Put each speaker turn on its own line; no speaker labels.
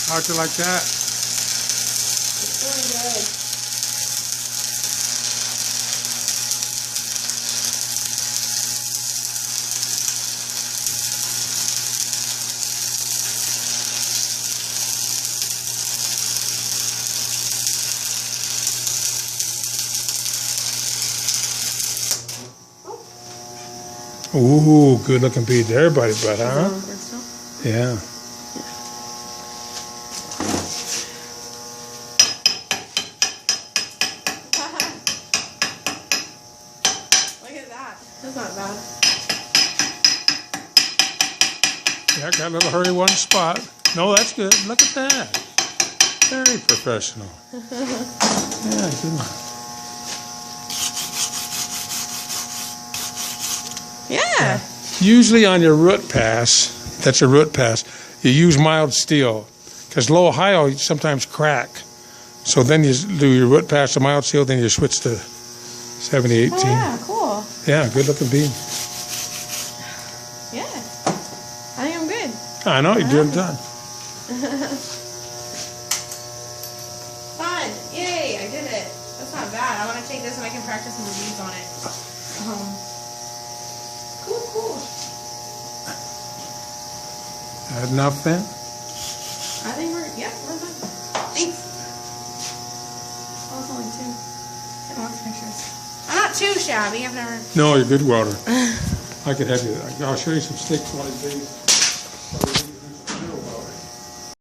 How'd you like that?
It's really good.
Ooh, good looking bead there, buddy, but huh? Yeah.
Look at that. That's not bad.
Yeah, got a little hurry one spot. No, that's good. Look at that. Very professional. Yeah, good one.
Yeah.
Usually on your root pass, that's a root pass, you use mild steel because low high will sometimes crack. So then you do your root pass to mild steel, then you switch to 7018.
Oh, yeah, cool.
Yeah, good looking bead.
Yeah. I think I'm good.
I know, you're doing done.
Fun. Yay, I did it. That's not bad. I want to take this and I can practice some reviews on it. Cool.
That enough then?
I think we're done. Thanks. Oh, it's only 2. Get lots of pictures. I'm not too shabby. I've never.
No, you're good welder. I could have you. I'll show you some sticks one of these days.